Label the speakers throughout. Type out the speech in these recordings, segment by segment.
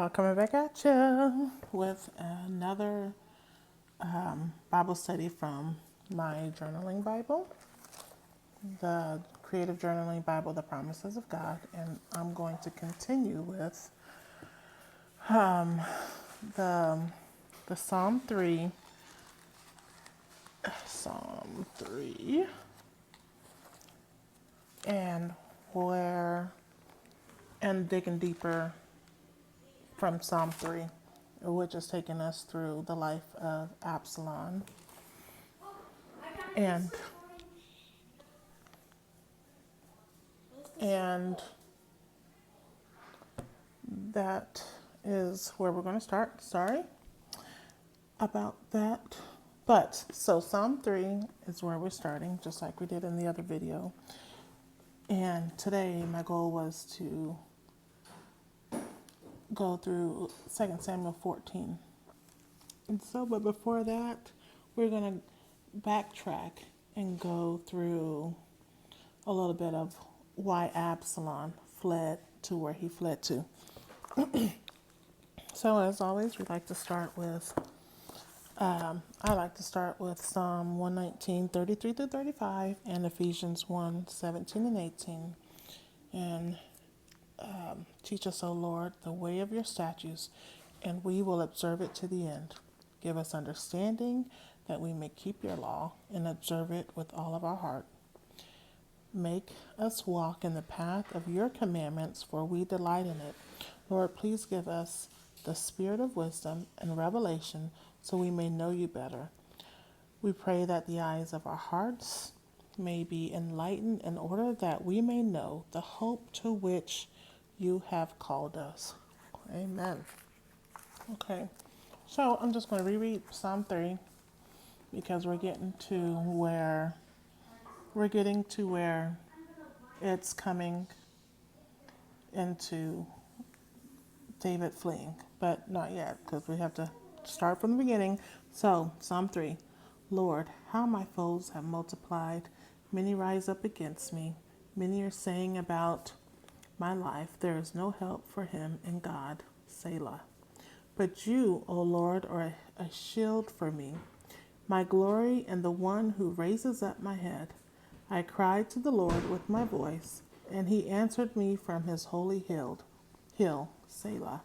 Speaker 1: Coming back at you with another Bible study from my journaling Bible, the Creative Journaling Bible, The Promises of God. And I'm going to continue with the Psalm 3, and digging deeper from Psalm 3, which is taking us through the life of Absalom. And that is where we're going to start. Sorry about that. But so Psalm 3 is where we're starting, just like we did in the other video. And today my goal was to go through 2 Samuel 14. And so, but before that, we're going to backtrack and go through a little bit of why Absalom fled to where he fled to. So as always, we like to start with, I like to start with Psalm 119, 33 through 35, and Ephesians 1, 17 and 18. And teach us, O Lord, the way of your statutes, and we will observe it to the end. Give us understanding that we may keep your law and observe it with all of our heart. Make us walk in the path of your commandments, for we delight in it. Lord, please give us the spirit of wisdom and revelation so we may know you better. We pray that the eyes of our hearts may be enlightened in order that we may know the hope to which you have called us. Amen. Okay, so I'm just going to reread Psalm 3 because we're getting to where it's coming into David fleeing, but not yet because we have to start from the beginning. So, Psalm 3. Lord, how my foes have multiplied. Many rise up against me. Many are saying about my life, there is no help for him in God. Selah. But you, O Lord, are a shield for me, my glory and the one who raises up my head. I cried to the Lord with my voice, and he answered me from his holy hill. Selah.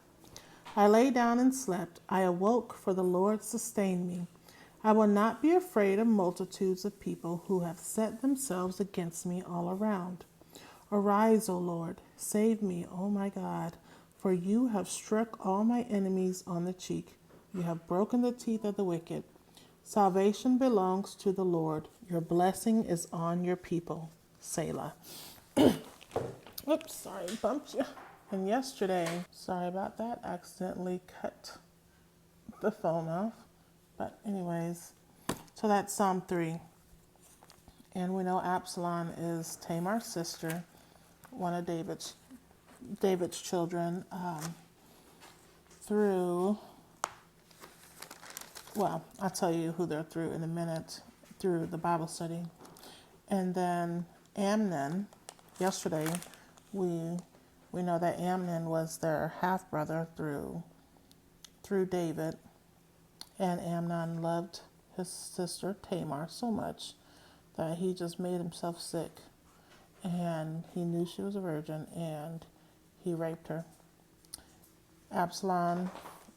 Speaker 1: I lay down and slept. I awoke, for the Lord sustained me. I will not be afraid of multitudes of people who have set themselves against me all around. Arise, O Lord, save me, O my God, for you have struck all my enemies on the cheek. You have broken the teeth of the wicked. Salvation belongs to the Lord. Your blessing is on your people. Selah. Oops, sorry, bumped you. And yesterday, sorry about that, accidentally cut the phone off. But anyways, so that's Psalm 3. And we know Absalom is Tamar's sister, one of David's children, I'll tell you who they're through in a minute, through the Bible study. And then Amnon, yesterday, we know that Amnon was their half-brother through David. And Amnon loved his sister Tamar so much that he just made himself sick. And he knew she was a virgin, and he raped her. Absalom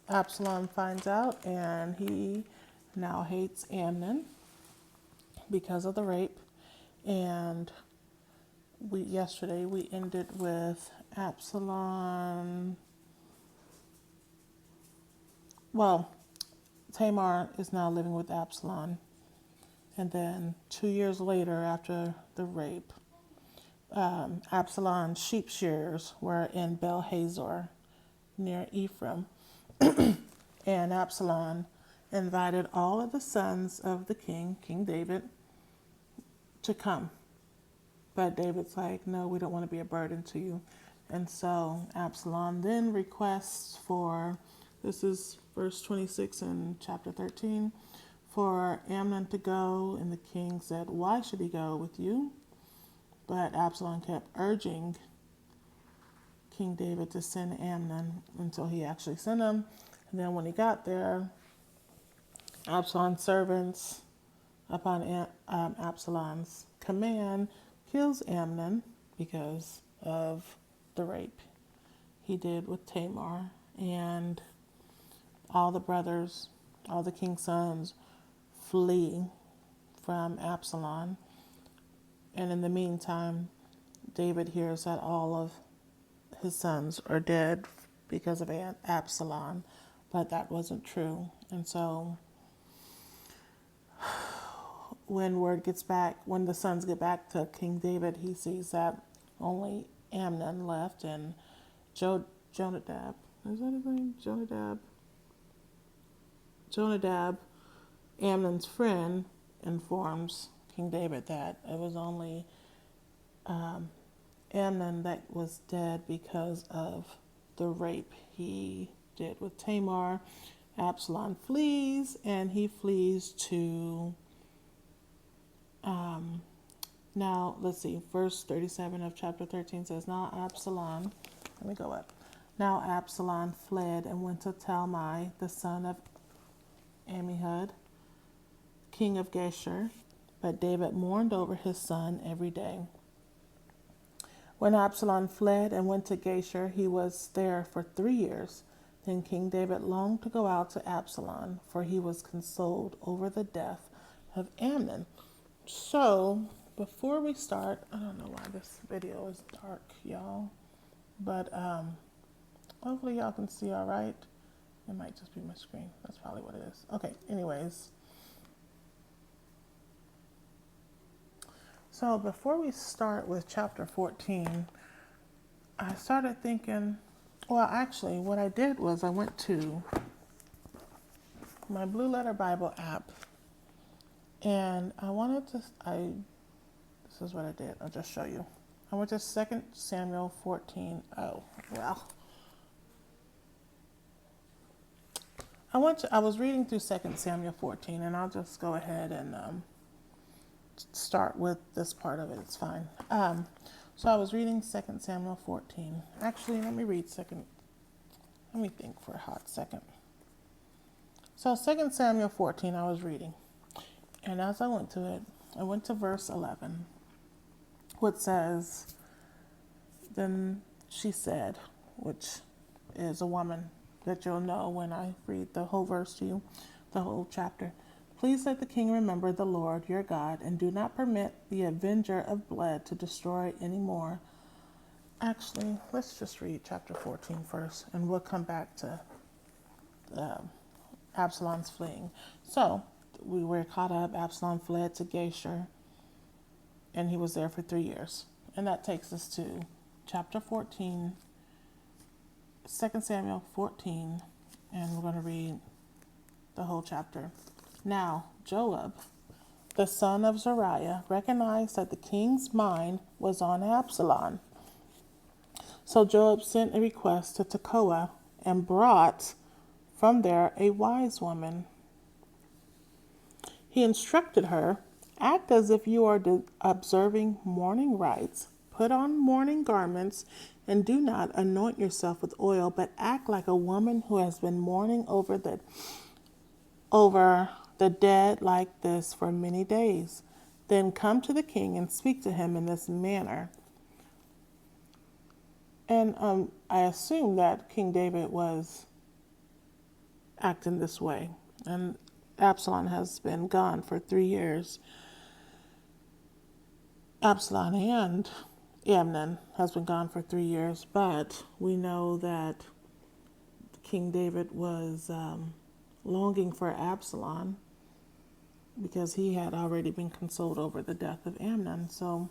Speaker 1: finds out, and he now hates Amnon because of the rape. And yesterday we ended with Absalom. Well, Tamar is now living with Absalom. And then 2 years later, after the rape, Absalom's sheep shearers were in Bel Hazor near Ephraim. And Absalom invited all of the sons of the king, King David, to come. But David's like, no, we don't want to be a burden to you. And so Absalom then requests for, this is verse 26 in chapter 13, for Amnon to go. And the king said, why should he go with you? But Absalom kept urging King David to send Amnon until he actually sent him. And then when he got there, Absalom's servants, upon Absalom's command, kills Amnon because of the rape he did with Tamar. And all the brothers, all the king's sons, flee from Absalom. And in the meantime, David hears that all of his sons are dead because of Absalom, but that wasn't true. And so when word gets back, when the sons get back to King David, he sees that only Amnon left, and Jonadab, is that his name? Jonadab, Amnon's friend, informs King David that it was only Amnon that was dead because of the rape he did with Tamar. Absalom flees, and he flees to, now let's see, verse 37 of chapter 13 says, Now Absalom fled and went to Talmai, the son of Ammihud, king of Geshur, but David mourned over his son every day. When Absalom fled and went to Geshur, he was there for 3 years. Then King David longed to go out to Absalom, for he was consoled over the death of Amnon. So, before we start, I don't know why this video is dark, y'all, but hopefully y'all can see all right. It might just be my screen. That's probably what it is. Okay, anyways. So before we start with chapter 14, I started thinking, well, actually, what I did was I went to my Blue Letter Bible app, and this is what I did. I'll just show you. I went to 2 Samuel 14. Oh, well. I was reading through 2 Samuel 14, and I'll just go ahead and start with this part of it. It's fine. So I was reading 2 Samuel 14. Actually, let me think for a hot second. So 2 Samuel 14 I was reading. And as I went to it, I went to verse 11, which says, Then she said, which is a woman that you'll know when I read the whole verse to you, the whole chapter. Please let the king remember the Lord your God, and do not permit the avenger of blood to destroy any more. Actually, let's just read chapter 14 first, and we'll come back to Absalom's fleeing. So, we were caught up. Absalom fled to Geshur, and he was there for 3 years. And that takes us to chapter 14, 2 Samuel 14, and we're going to read the whole chapter. Now, Joab, the son of Zeruiah, recognized that the king's mind was on Absalom. So Joab sent a request to Tekoa and brought from there a wise woman. He instructed her, Act as if you are observing mourning rites. Put on mourning garments and do not anoint yourself with oil, but act like a woman who has been mourning over the dead like this for many days. Then come to the king and speak to him in this manner. And I assume that King David was acting this way. And Absalom has been gone for 3 years. Absalom and Amnon has been gone for 3 years, but we know that King David was longing for Absalom because he had already been consoled over the death of Amnon. So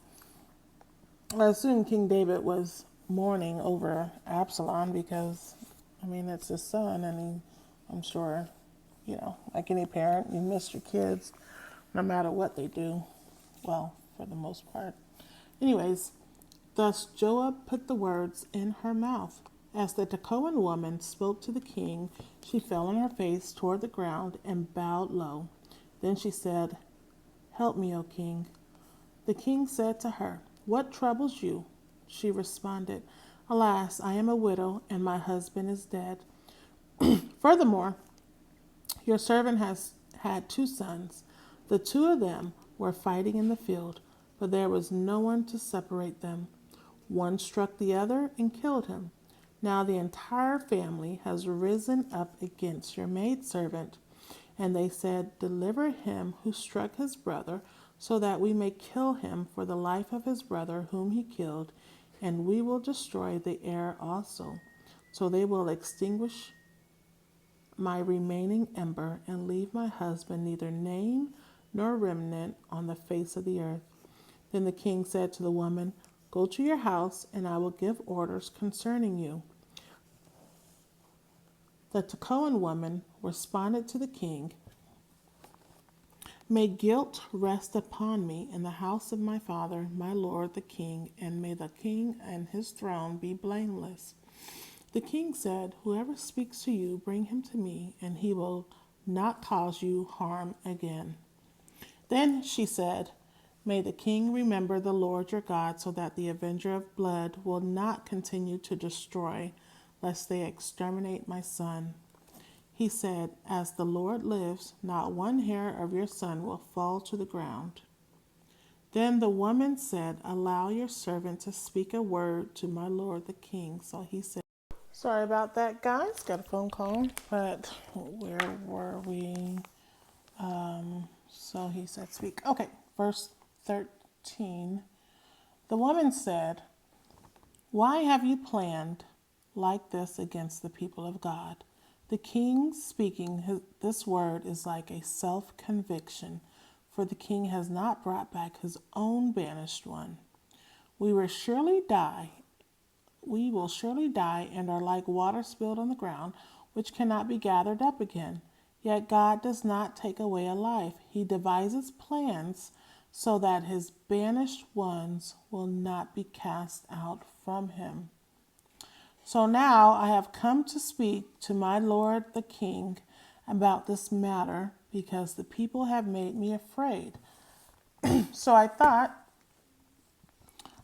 Speaker 1: I assume King David was mourning over Absalom because, it's his son, and I'm sure, like any parent, you miss your kids no matter what they do. Well, for the most part. Anyways, thus Joab put the words in her mouth. As the Tekoan woman spoke to the king, she fell on her face toward the ground and bowed low. Then she said, Help me, O king. The king said to her, What troubles you? She responded, Alas, I am a widow, and my husband is dead. Furthermore, your servant has had 2 sons. The 2 of them were fighting in the field, but there was no one to separate them. One struck the other and killed him. Now the entire family has risen up against your maidservant. And they said, deliver him who struck his brother, so that we may kill him for the life of his brother whom he killed, and we will destroy the heir also. So they will extinguish my remaining ember and leave my husband neither name nor remnant on the face of the earth. Then the king said to the woman, go to your house, and I will give orders concerning you. The Tekoan woman responded to the king, may guilt rest upon me in the house of my father, my lord the king, and may the king and his throne be blameless. The king said, whoever speaks to you, bring him to me, and he will not cause you harm again. Then she said, may the king remember the Lord your God, so that the avenger of blood will not continue to destroy, lest they exterminate my son. He said, as the Lord lives, not one hair of your son will fall to the ground. Then the woman said, allow your servant to speak a word to my lord the king. So he said, sorry about that, guys. Got a phone call, but where were we? So he said, speak. Okay, verse 13. The woman said, why have you planned like this against the people of God? The king speaking this word is like a self-conviction, for the king has not brought back his own banished one. We will surely die and are like water spilled on the ground, which cannot be gathered up again. Yet God does not take away a life. He devises plans so that his banished ones will not be cast out from him. So now I have come to speak to my lord the king about this matter, because the people have made me afraid. So I thought,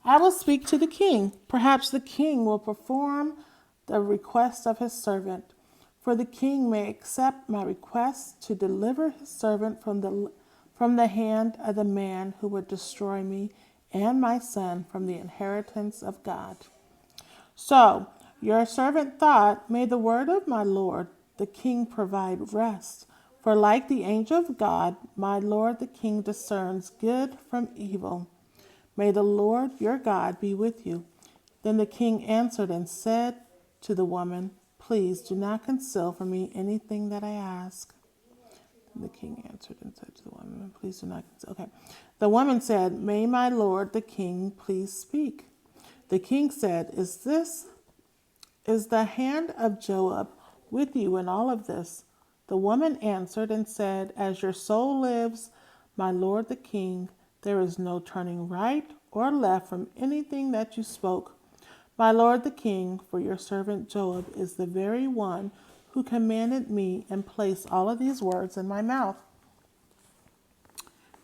Speaker 1: I will speak to the king. Perhaps the king will perform the request of his servant. For the king may accept my request to deliver his servant from the hand of the man who would destroy me and my son from the inheritance of God. So your servant thought, may the word of my lord the king provide rest. For like the angel of God, my lord the king discerns good from evil. May the Lord your God be with you. Then the king answered and said to the woman, please do not conceal from me anything that I ask. The king answered and said to the woman, please do not conceal. Okay. The woman said, may my lord the king please speak. The king said, is the hand of Joab with you in all of this? The woman answered and said, as your soul lives, my lord the king, there is no turning right or left from anything that you spoke. My lord the king, for your servant Joab is the very one who commanded me and placed all of these words in my mouth.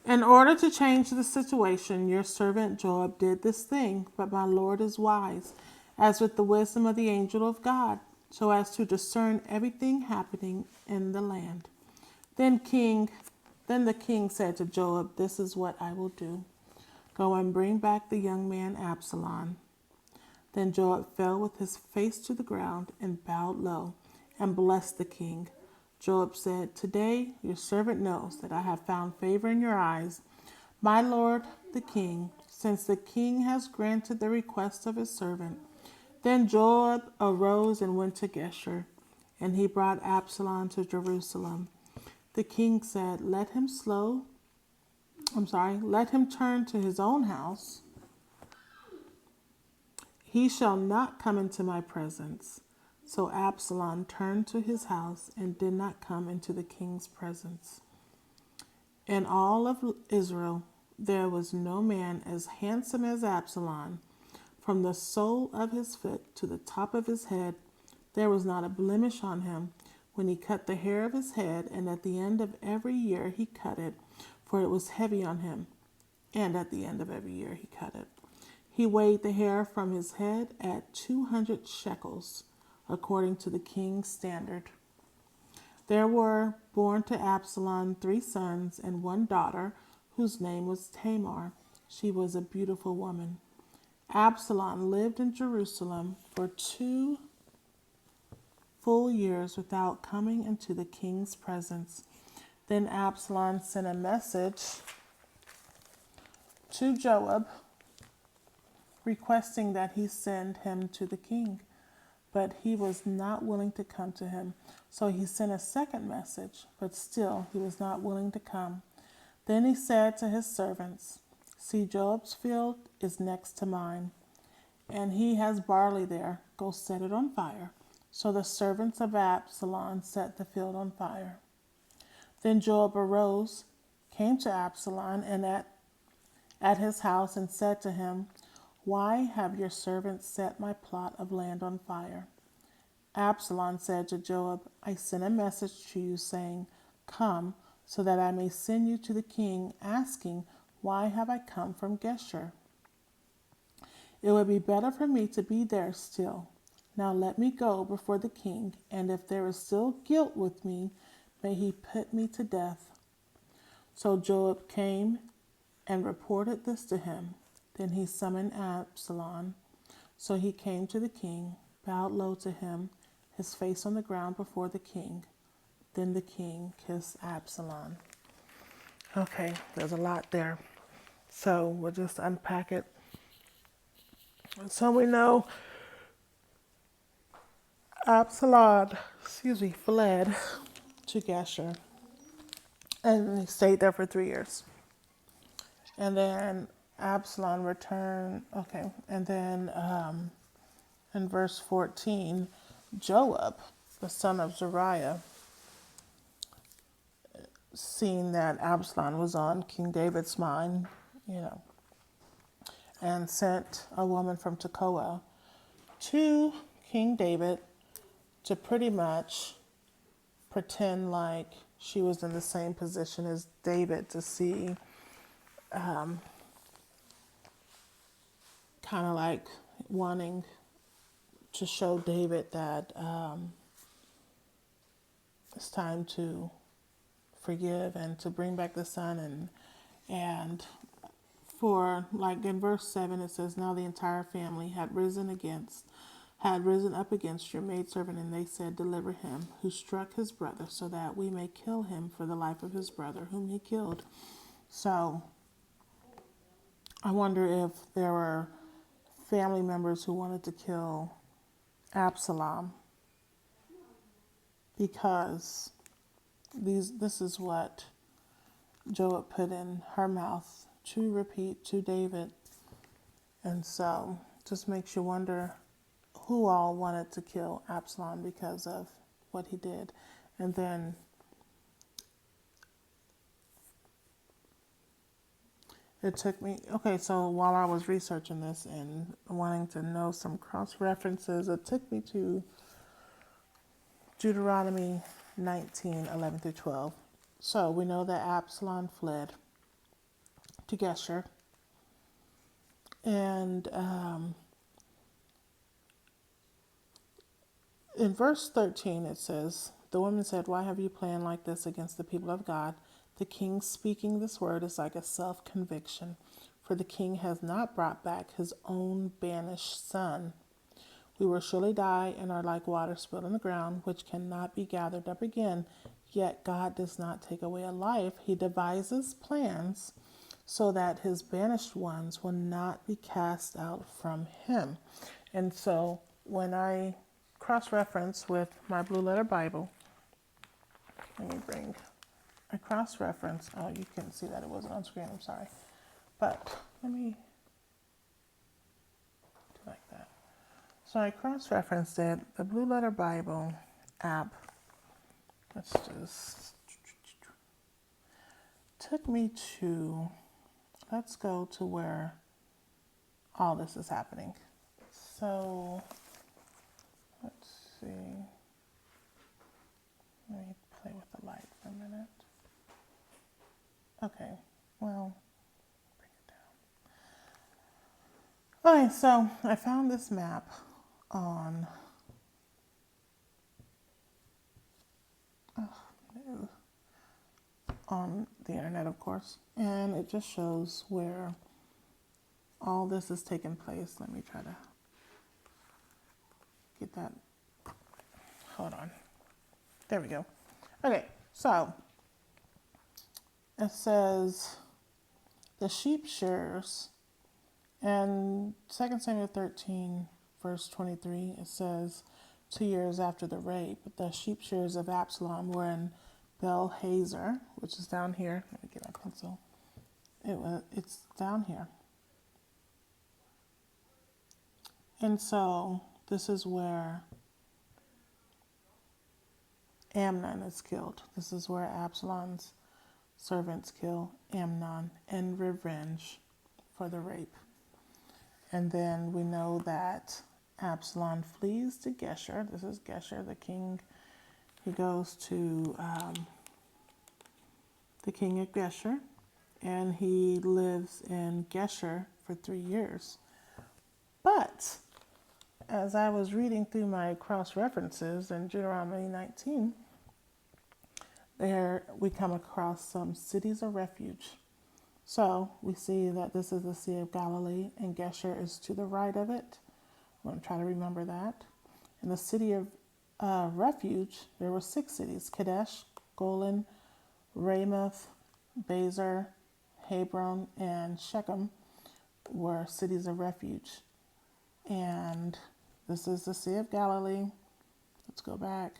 Speaker 1: In order to change the situation, your servant Joab did this thing, but my lord is wise, as with the wisdom of the angel of God, so as to discern everything happening in the land. Then the king said to Joab, this is what I will do. Go and bring back the young man Absalom. Then Joab fell with his face to the ground and bowed low and blessed the king. Joab said, today your servant knows that I have found favor in your eyes, my lord the king, since the king has granted the request of his servant. Then Joab arose and went to Geshur, and he brought Absalom to Jerusalem. The king said, let him turn to his own house. He shall not come into my presence. So Absalom turned to his house and did not come into the king's presence. In all of Israel, there was no man as handsome as Absalom. From the sole of his foot to the top of his head, there was not a blemish on him. When he cut the hair of his head, and at the end of every year he cut it, for it was heavy on him. And at the end of every year he cut it. He weighed the hair from his head at 200 shekels, according to the king's standard. There were born to Absalom 3 sons and 1 daughter, whose name was Tamar. She was a beautiful woman. Absalom lived in Jerusalem for 2 full years without coming into the king's presence. Then Absalom sent a message to Joab, requesting that he send him to the king. But he was not willing to come to him. So he sent a second message, but still he was not willing to come. Then he said to his servants, "See, Joab's field is next to mine, and he has barley there. Go set it on fire." So the servants of Absalom set the field on fire. Then Joab arose, came to Absalom and at his house, and said to him, "Why have your servants set my plot of land on fire?" Absalom said to Joab, "I sent a message to you saying, 'Come, so that I may send you to the king, asking, why have I come from Geshur? It would be better for me to be there still. Now let me go before the king, and if there is still guilt with me, may he put me to death.'" So Joab came and reported this to him. Then he summoned Absalom. So he came to the king, bowed low to him, his face on the ground before the king. Then the king kissed Absalom. Okay, there's a lot there. So we'll just unpack it. So we know Absalom, fled to Geshur. And he stayed there for 3 years. And then Absalom returned. Okay. And then in verse 14, Joab, the son of Zeruiah, seeing that Absalom was on King David's mind, and sent a woman from Tekoa to King David to pretty much pretend like she was in the same position as David, to see kind of like wanting to show David that it's time to forgive and to bring back the son. And for, like in verse 7, it says, "Now the entire family had risen up against your maidservant, and they said, 'Deliver him who struck his brother, so that we may kill him for the life of his brother whom he killed.'" So I wonder if there were family members who wanted to kill Absalom because this is what Joab put in her mouth to repeat to David. And so just makes you wonder who all wanted to kill Absalom because of what he did. And then it took me, so while I was researching this and wanting to know some cross-references, it took me to Deuteronomy 19:11 through 12. So we know that Absalom fled to Geshur. And in verse 13 it says, "The woman said, 'Why have you planned like this against the people of God?' The king speaking this word is like a self-conviction, for the king has not brought back his own banished son. We will surely die and are like water spilled on the ground, which cannot be gathered up again. Yet God does not take away a life. He devises plans so that his banished ones will not be cast out from him." And so when I cross-reference with my Blue Letter Bible, I cross-reference. Oh, you couldn't see that. It wasn't on screen. I'm sorry. But let me do like that. So I cross-referenced it. The Blue Letter Bible app, took me to, let's go to where all this is happening. So let's see. Let me play with the light for a minute. Okay, well, bring it Okay, so I found this map on the internet, of course, and it just shows where all this is taking place. Let me try to get that. Hold on. There we go. Okay, so it says the sheep shearers, and 2 Samuel 13, verse 23, it says, 2 years after the rape, the sheep shearers of Absalom were in Bel-Hazor, which is down here. Let me get my pencil. It's down here. And so this is where Amnon is killed. This is where Absalom's servants kill Amnon in revenge for the rape. And then we know that Absalom flees to Geshur. This is Geshur, the king. He goes to the king of Geshur, and he lives in Geshur for 3 years. But as I was reading through my cross references in Deuteronomy 19, there we come across some cities of refuge. So we see that this is the Sea of Galilee, and Geshur is to the right of it. I'm going to try to remember that. In the city of refuge, there were 6 cities: Kadesh, Golan, Ramoth, Bezer, Hebron, and Shechem were cities of refuge. And this is the Sea of Galilee. Let's go back.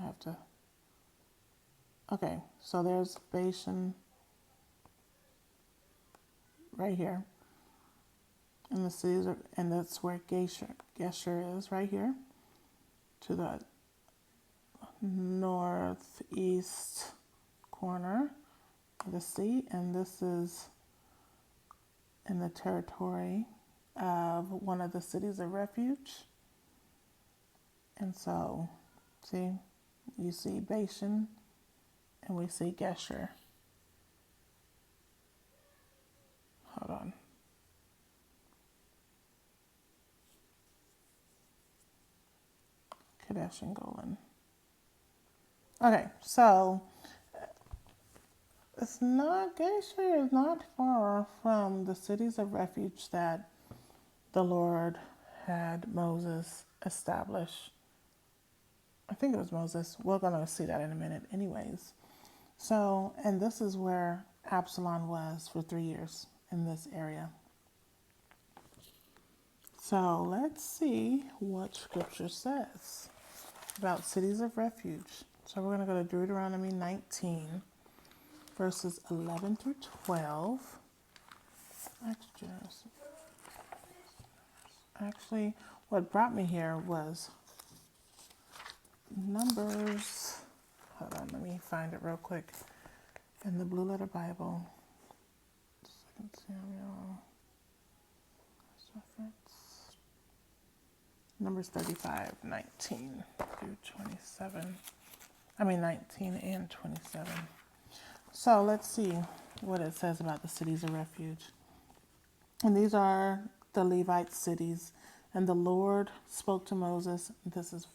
Speaker 1: I have to. Okay, so there's Bashan right here. And the cities are, and that's where Geshur is right here to the northeast corner of the sea. And this is in the territory of one of the cities of refuge. And so, see, you see Bashan and we see Geshur. Hold on. Kadesh and Golan. Okay, so it's not, Geshur is not far from the cities of refuge that the Lord had Moses establish. I think it was Moses. We're going to see that in a minute anyways. So, and this is where Absalom was for 3 years, in this area. So let's see what scripture says about cities of refuge. So we're going to go to Deuteronomy 19, verses 11 through 12. Actually, what brought me here was Numbers. Hold on, let me find it real quick. In the Blue Letter Bible. 2 Samuel. Numbers 35, 19 through 27. 19 and 27. So let's see what it says about the cities of refuge. And these are the Levite cities. And the Lord spoke to Moses. This is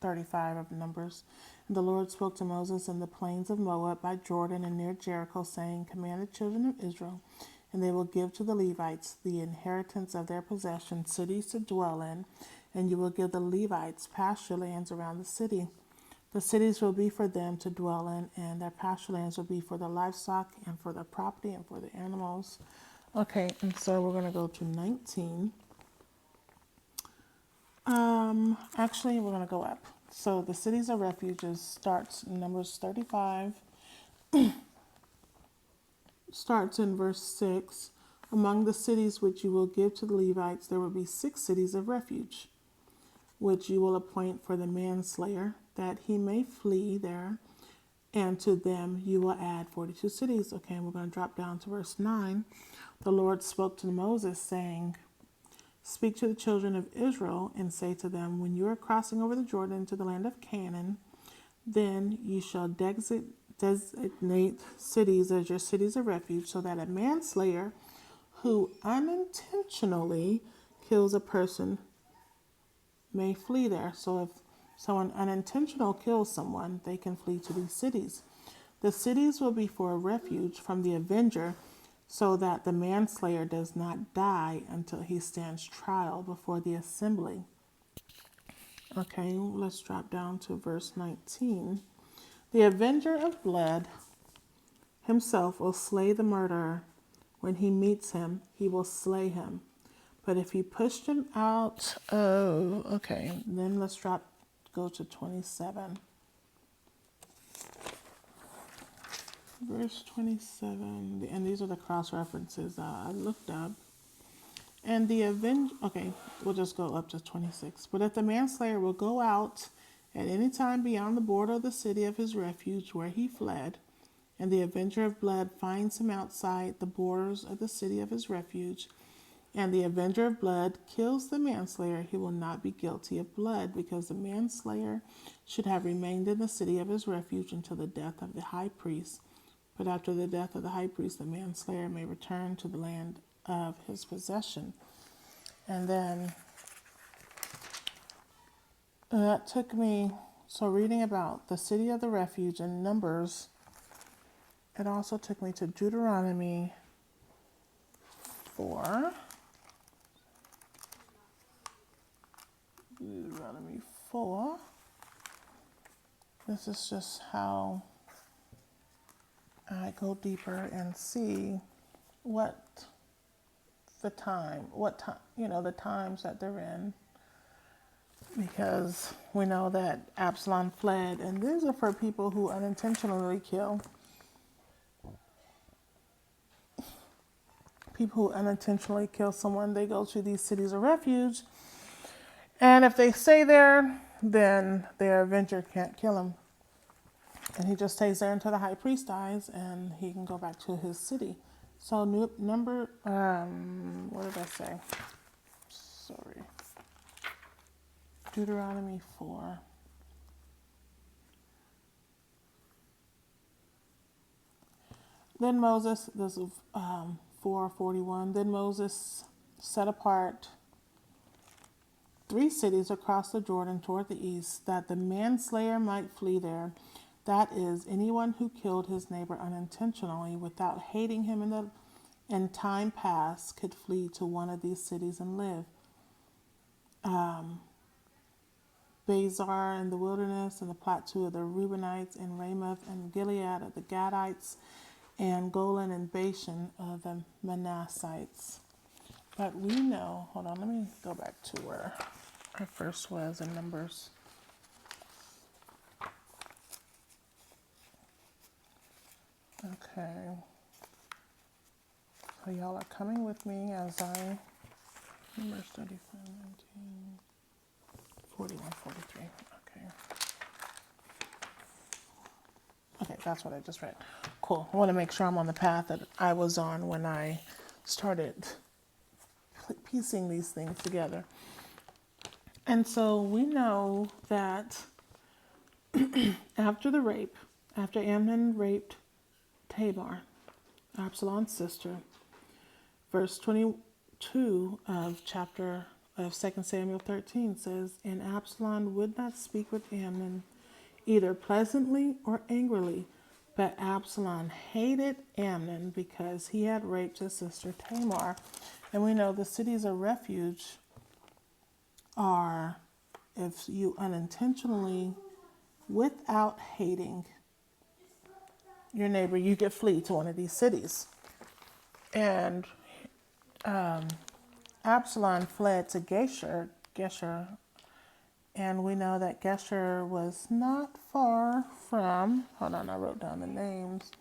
Speaker 1: 35 of Numbers. And the Lord spoke to Moses in the plains of Moab by Jordan and near Jericho, saying, Command the children of Israel, and they will give to the Levites the inheritance of their possession, cities to dwell in, and you will give the Levites pasture lands around the city. The cities will be for them to dwell in, and their pasture lands will be for the livestock and for the property and for the animals. Okay, and so we're going to go to 19. Actually, we're going to go up. So the cities of refuges starts in Numbers 35, starts in verse 6. Among the cities which you will give to the Levites, there will be 6 cities of refuge, which you will appoint for the manslayer, that he may flee there, and to them you will add 42 cities. Okay, and we're going to drop down to verse 9. The Lord spoke to Moses, saying, Speak to the children of Israel and say to them, when you are crossing over the Jordan to the land of Canaan, then you shall designate cities as your cities of refuge, so that a manslayer who unintentionally kills a person may flee there. So if someone unintentional kills someone, they can flee to these cities. The cities will be for a refuge from the avenger, so that the manslayer does not die until he stands trial before the assembly. Okay, let's drop down to verse 19. The avenger of blood himself will slay the murderer. When he meets him, he will slay him. But if he pushed him out, then let's go to 27. Verse 27, and these are the cross references I looked up. And the avenger, we'll just go up to 26. But if the manslayer will go out at any time beyond the border of the city of his refuge where he fled, and the avenger of blood finds him outside the borders of the city of his refuge, and the avenger of blood kills the manslayer, he will not be guilty of blood, because the manslayer should have remained in the city of his refuge until the death of the high priest. But after the death of the high priest, the manslayer may return to the land of his possession. And then that took me, so reading about the city of the refuge in Numbers, it also took me to Deuteronomy 4. Deuteronomy 4. This is just how I go deeper and see the times that they're in. Because we know that Absalom fled, and these are for people who unintentionally kill. People who unintentionally kill someone, they go to these cities of refuge. And if they stay there, then their avenger can't kill them. And he just stays there until the high priest dies, and he can go back to his city. So what did I say? Sorry. Deuteronomy 4. Then Moses, this is 4:41. Then Moses set apart 3 cities across the Jordan toward the east, that the manslayer might flee there. That is, anyone who killed his neighbor unintentionally without hating him in time past could flee to one of these cities and live. Bezar in the wilderness, and the plateau of the Reubenites, and Ramoth and Gilead of the Gadites, and Golan and Bashan of the Manassites. But we know, hold on, let me go back to where I first was in Numbers. Okay. So y'all are coming with me as I, Numbers 35, 19, 41, 43. Okay, that's what I just read. Cool. I want to make sure I'm on the path that I was on when I started piecing these things together. And so we know that after Amnon raped Tamar, Absalom's sister, verse 22 of 2 Samuel 13 says, and Absalom would not speak with Amnon either pleasantly or angrily, but Absalom hated Amnon because he had raped his sister Tamar. And we know the cities of refuge are if you unintentionally, without hating your neighbor, you could flee to one of these cities. And Absalom fled to Geshur, and we know that Geshur was not far from, hold on, I wrote down the names.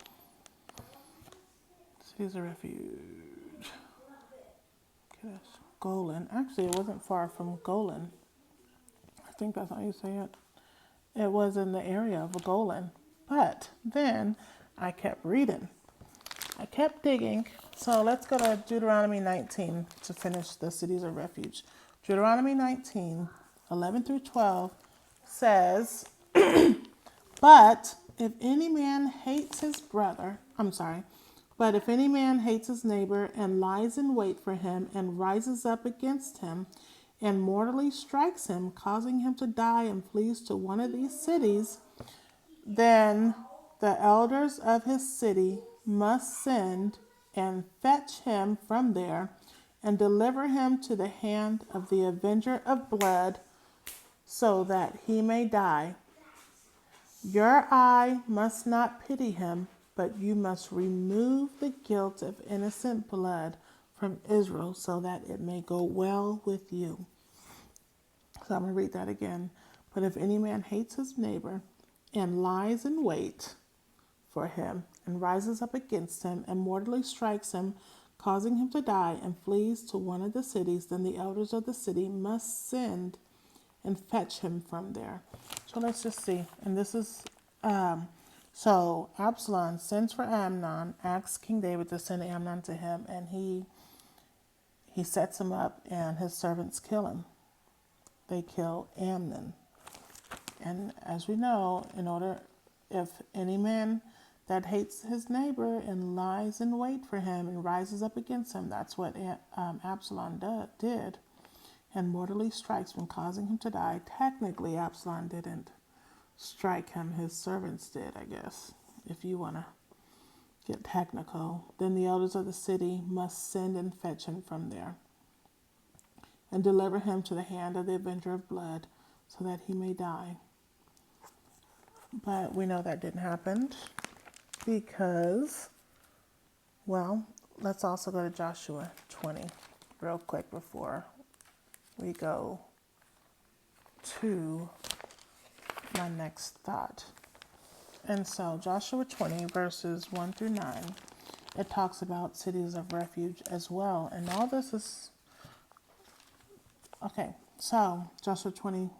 Speaker 1: Cities of refuge. Golan. Actually, it wasn't far from Golan. I think that's how you say it. It was in the area of Golan. But then I kept reading. I kept digging. So let's go to Deuteronomy 19 to finish the cities of refuge. Deuteronomy 19, 11 through 12 says, but if any man hates his brother, But if any man hates his neighbor and lies in wait for him and rises up against him and mortally strikes him, causing him to die and flees to one of these cities, then the elders of his city must send and fetch him from there and deliver him to the hand of the avenger of blood so that he may die. Your eye must not pity him, but you must remove the guilt of innocent blood from Israel so that it may go well with you. So I'm going to read that again. But if any man hates his neighbor and lies in wait for him and rises up against him and mortally strikes him, causing him to die, and flees to one of the cities, then the elders of the city must send and fetch him from there. So let's just see. And this is, so Absalom sends for Amnon, asks King David to send Amnon to him, and he sets him up, and his servants kill him. They kill Amnon. And as we know, if any man that hates his neighbor and lies in wait for him and rises up against him, that's what Absalom did, and mortally strikes him, causing him to die. Technically, Absalom didn't strike him. His servants did, I guess, if you want to get technical. Then the elders of the city must send and fetch him from there and deliver him to the hand of the avenger of blood so that he may die. But we know that didn't happen because, well, let's also go to Joshua 20 real quick before we go to my next thought. And so Joshua 20 verses 1 through 9, it talks about cities of refuge as well. And all this is, okay, so Joshua 20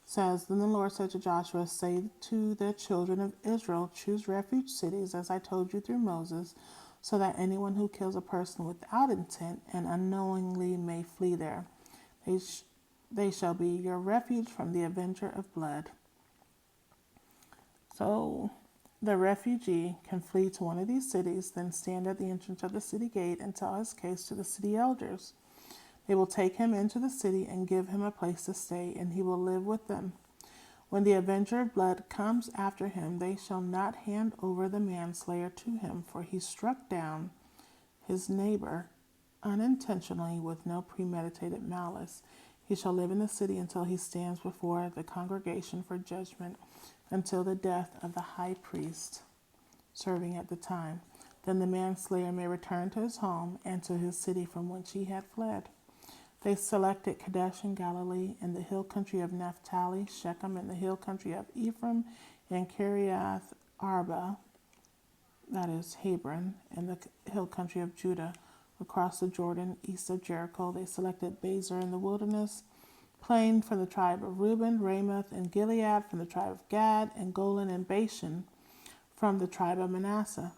Speaker 1: says, Then the Lord said to Joshua, say to the children of Israel, choose refuge cities as I told you through Moses, so that anyone who kills a person without intent and unknowingly may flee there. They shall be your refuge from the avenger of blood. So the refugee can flee to one of these cities, then stand at the entrance of the city gate and tell his case to the city elders. They will take him into the city and give him a place to stay, and he will live with them. When the avenger of blood comes after him, they shall not hand over the manslayer to him, for he struck down his neighbor unintentionally with no premeditated malice. He shall live in the city until he stands before the congregation for judgment, until the death of the high priest serving at the time. Then the manslayer may return to his home and to his city from whence he had fled. They selected Kadesh in Galilee, in the hill country of Naphtali, Shechem in the hill country of Ephraim, and Kiriath Arba, that is Hebron, in the hill country of Judah. Across the Jordan, east of Jericho, they selected Bezer in the wilderness plain from the tribe of Reuben, Ramoth and Gilead from the tribe of Gad, and Golan and Bashan from the tribe of Manasseh.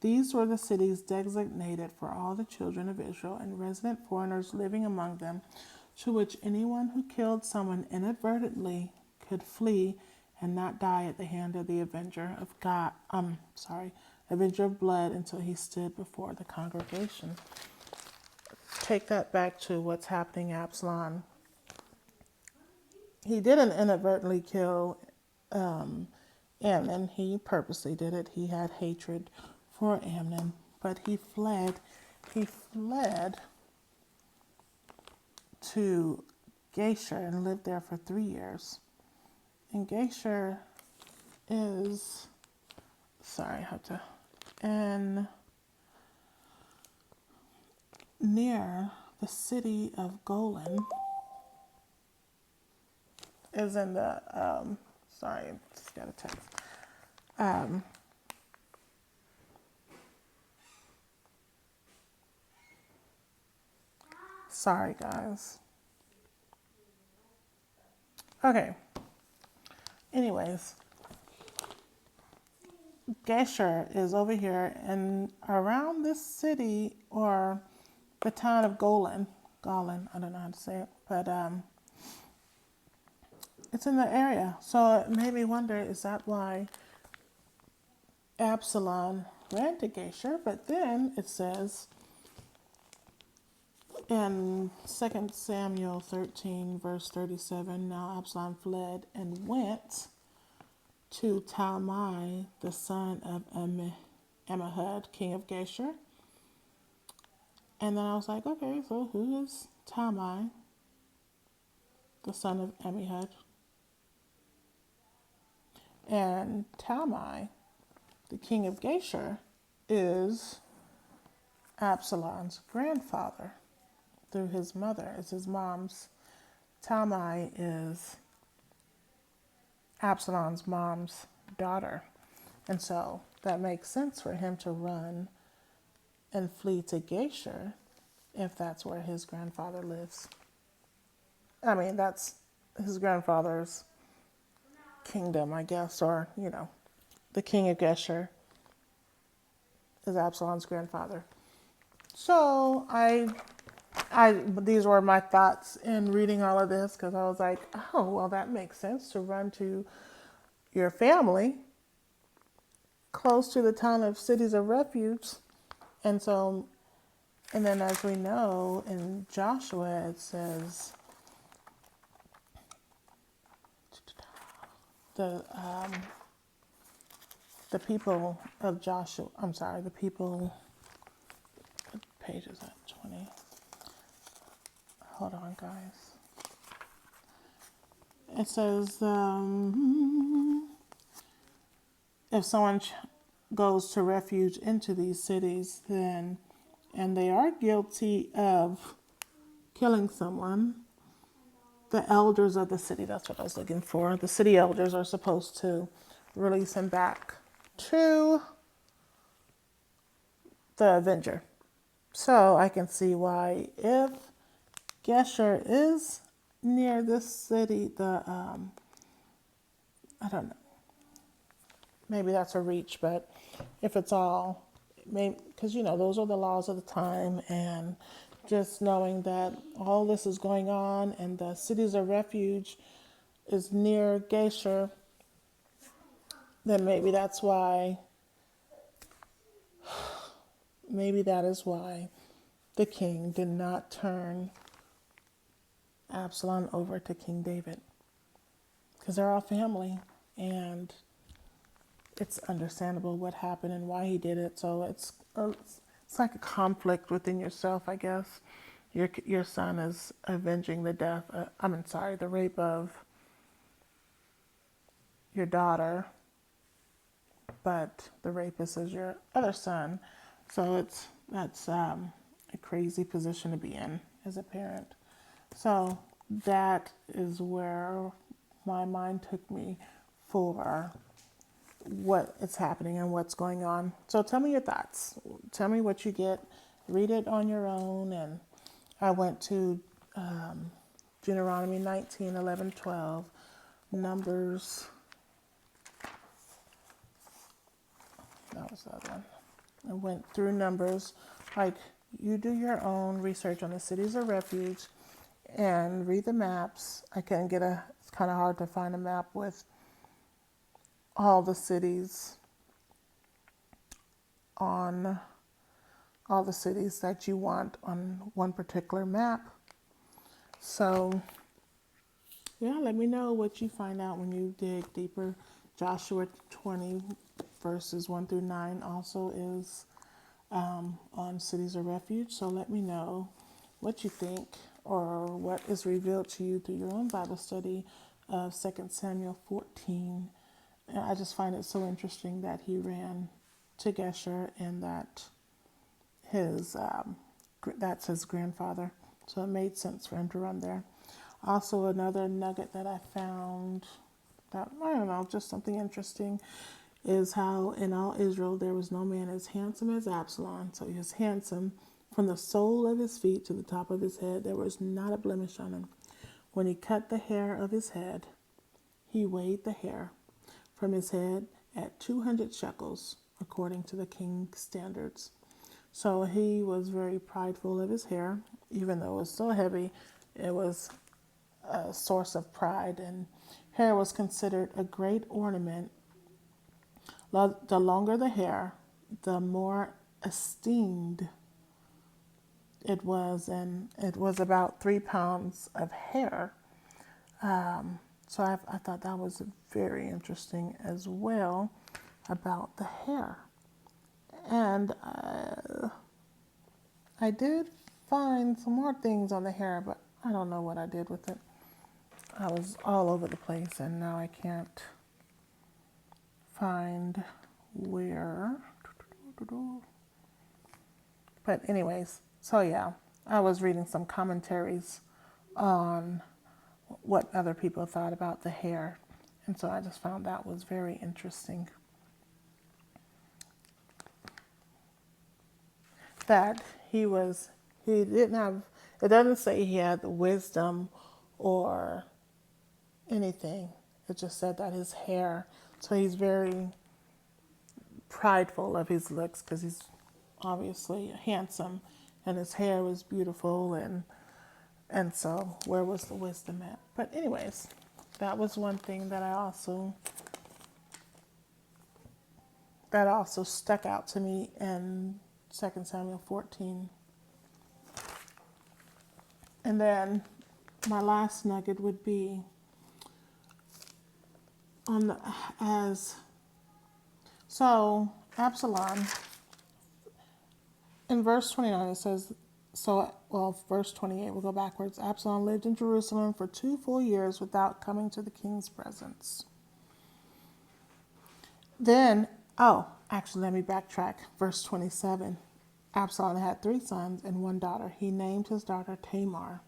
Speaker 1: These were the cities designated for all the children of Israel and resident foreigners living among them, to which anyone who killed someone inadvertently could flee and not die at the hand of the avenger of avenger of blood until he stood before the congregation. Take that back to what's happening at Absalom. He didn't inadvertently kill Amnon. He purposely did it. He had hatred for Amnon, but he fled. He fled to Geshur and lived there for 3 years. And Geshur is, and near the city of Golan is in the, just got a text. Sorry, guys. Okay. Anyways, Geshur is over here, and around this city, or the town of Golan, I don't know how to say it, but it's in the area. So it made me wonder, is that why Absalom granted Geshur, but then it says in 2 Samuel 13, verse 37, now Absalom fled and went to Talmai, the son of Ammihud, king of Geshur. And then I was like, okay, so who is Talmai, the son of Ammihud? And Talmai, the king of Geshur, is Absalom's grandfather through his mother. It's his mom's. Talmai is Absalom's mom's daughter. And so that makes sense for him to run and flee to Geshur if that's where his grandfather lives. I mean, that's his grandfather's kingdom, I guess, or, the king of Geshur is Absalom's grandfather. So these were my thoughts in reading all of this, because I was like, oh, well, that makes sense to run to your family close to the town of cities of refuge. And then as we know in Joshua, it says the people of Joshua, the people, what page is that, 20? Hold on, guys. It says, if someone goes to refuge into these cities, and they are guilty of killing someone, the elders of the city, that's what I was looking for, the city elders are supposed to release him back to the avenger. So I can see why, if Geshur is near this city, I don't know, maybe that's a reach, but if it's all, because those are the laws of the time, and just knowing that all this is going on and the cities of refuge is near Geshur, then maybe that's why, maybe that is why the king did not turn Absalom over to King David, because they're all family, and it's understandable what happened and why he did it. So it's like a conflict within yourself, I guess. Your son is avenging the rape of your daughter, but the rapist is your other son. So that's a crazy position to be in as a parent. So that is where my mind took me for what is happening and what's going on. So tell me your thoughts. Tell me what you get. Read it on your own. And I went to Deuteronomy 19, 11, 12, Numbers. That was the other one. I went through Numbers. Like, you do your own research on the cities of refuge and read the maps. It's kind of hard to find a map with all the cities that you want on one particular map. So, yeah, let me know what you find out when you dig deeper. Joshua 20, verses 1 through 9 also is on cities of refuge. So let me know what you think or what is revealed to you through your own Bible study of 2 Samuel 14. And I just find it so interesting that he ran to Geshur and that that's his grandfather. So it made sense for him to run there. Also, another nugget that I found that, I don't know, just something interesting, is how in all Israel there was no man as handsome as Absalom. So he was handsome from the sole of his feet to the top of his head. There was not a blemish on him. When he cut the hair of his head, he weighed the hair from his head at 200 shekels, according to the king's standards. So he was very prideful of his hair, even though it was so heavy. It was a source of pride, and hair was considered a great ornament. The longer the hair, the more esteemed it was, and it was about 3 pounds of hair. So I thought that was very interesting as well about the hair. And I did find some more things on the hair, but I don't know what I did with it. I was all over the place, and now I can't find where. But anyways, so yeah, I was reading some commentaries on what other people thought about the hair, and so I just found that was very interesting. That he didn't have, it doesn't say he had the wisdom or anything. It just said that his hair, so he's very prideful of his looks because he's obviously handsome and his hair was beautiful, and so where was the wisdom at? But anyways, that was one thing that also stuck out to me in 2 Samuel 14. And then my last nugget would be on the so Absalom, in verse 29 it says, verse 28, we'll go backwards. Absalom lived in Jerusalem for 2 full years without coming to the king's presence. Then, actually, let me backtrack. Verse 27. Absalom had 3 sons and 1 daughter. He named his daughter Tamar.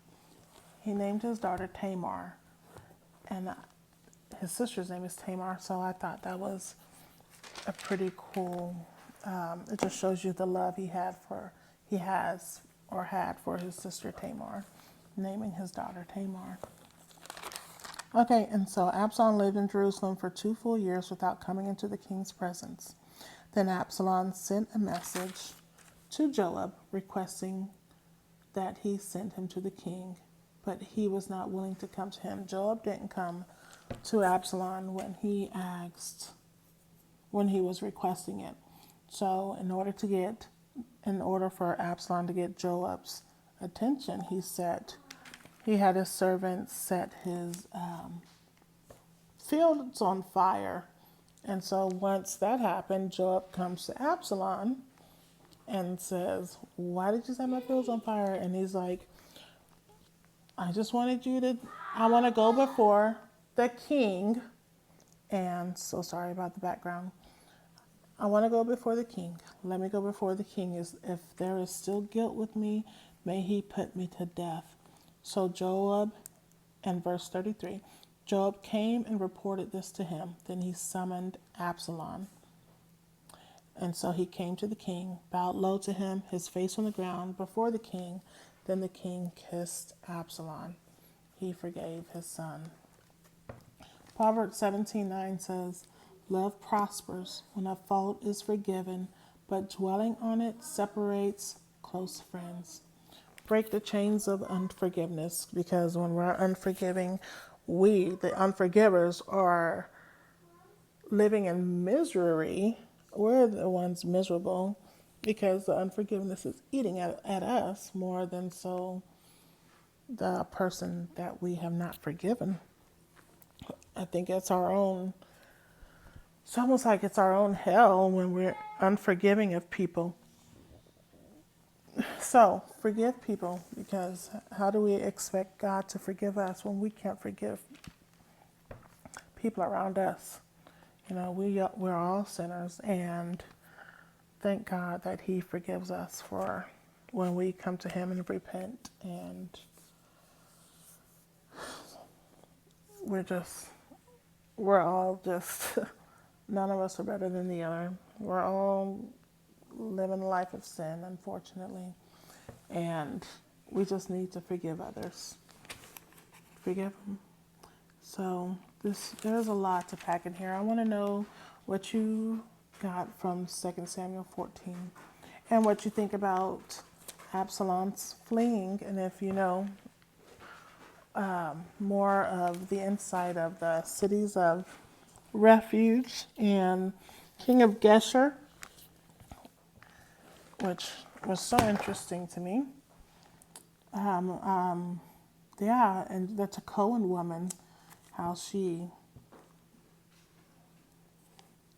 Speaker 1: And his sister's name is Tamar, so I thought that was a pretty cool, it just shows you the love he had for his sister Tamar, naming his daughter Tamar. Okay, and so Absalom lived in Jerusalem for 2 full years without coming into the king's presence. Then Absalom sent a message to Joab requesting that he send him to the king, but he was not willing to come to him. Joab didn't come to Absalom when he was requesting it. So in order for Absalom to get Joab's attention, he had his servants set his fields on fire. And so once that happened, Joab comes to Absalom and says, "Why did you set my fields on fire?" And he's like, I want to go before the king. And so sorry about the background. I want to go before the king. Let me go before the king. If there is still guilt with me, may he put me to death. So Joab, in verse 33, Joab came and reported this to him. Then he summoned Absalom. And so he came to the king, bowed low to him, his face on the ground before the king. Then the king kissed Absalom. He forgave his son. Proverbs 17:9 says, "Love prospers when a fault is forgiven, but dwelling on it separates close friends." Break the chains of unforgiveness, because when we're unforgiving, the unforgivers, are living in misery. We're the ones miserable because the unforgiveness is eating at us more than so the person that we have not forgiven. I think it's almost like it's our own hell when we're unforgiving of people. So forgive people, because how do we expect God to forgive us when we can't forgive people around us? We're all sinners, and thank God that He forgives us for when we come to Him and repent, and we're all just, none of us are better than the other. We're all living a life of sin, unfortunately, and we just need to forgive others. Forgive them. So there's a lot to pack in here. I want to know what you got from 2 Samuel 14 and what you think about Absalom's fleeing, and if you know more of the inside of the cities of refuge and King of Geshur. which was so interesting to me. Yeah, and the Tekoan woman, how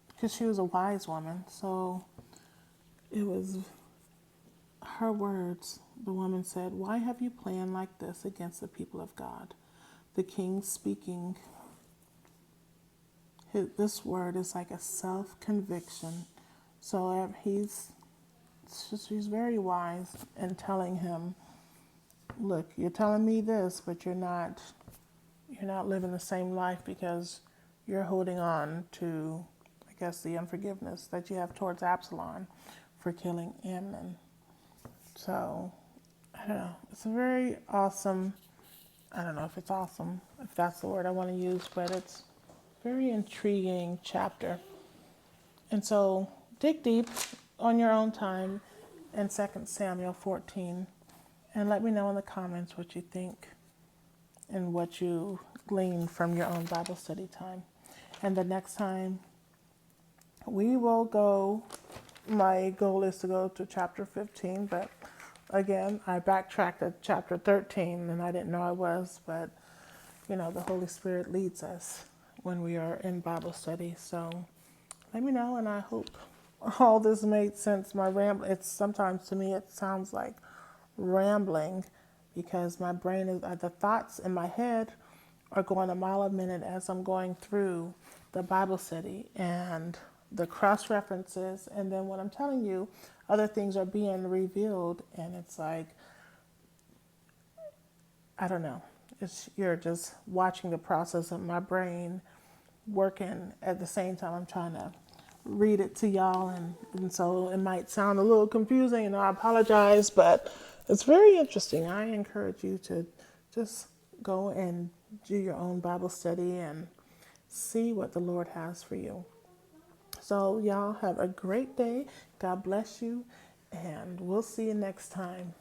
Speaker 1: because she was a wise woman, so it was her words. The woman said, "Why have you planned like this against the people of God?" The king speaking, this word is like a self-conviction. So she's very wise in telling him, look, you're telling me this, but you're not living the same life because you're holding on to, I guess, the unforgiveness that you have towards Absalom for killing Amnon. So, I don't know. It's a very awesome, I don't know if it's awesome, if that's the word I want to use, but it's a very intriguing chapter. And so, dig deep on your own time in 2 Samuel 14 and let me know in the comments what you think and what you gleaned from your own Bible study time. And the next time we will go, my goal is to go to chapter 15, but again, I backtracked at chapter 13 and I didn't know I was, but the Holy Spirit leads us when we are in Bible study. So let me know, and I hope all this made sense. My sometimes to me it sounds like rambling because my brain is, the thoughts in my head are going a mile a minute as I'm going through the Bible study and the cross references, and then when I'm telling you, other things are being revealed, and it's like, I don't know. You're just watching the process of my brain working at the same time I'm trying to read it to y'all, and so it might sound a little confusing, and I apologize, but it's very interesting. I encourage you to just go and do your own Bible study and see what the Lord has for you. So y'all have a great day. God bless you, and we'll see you next time.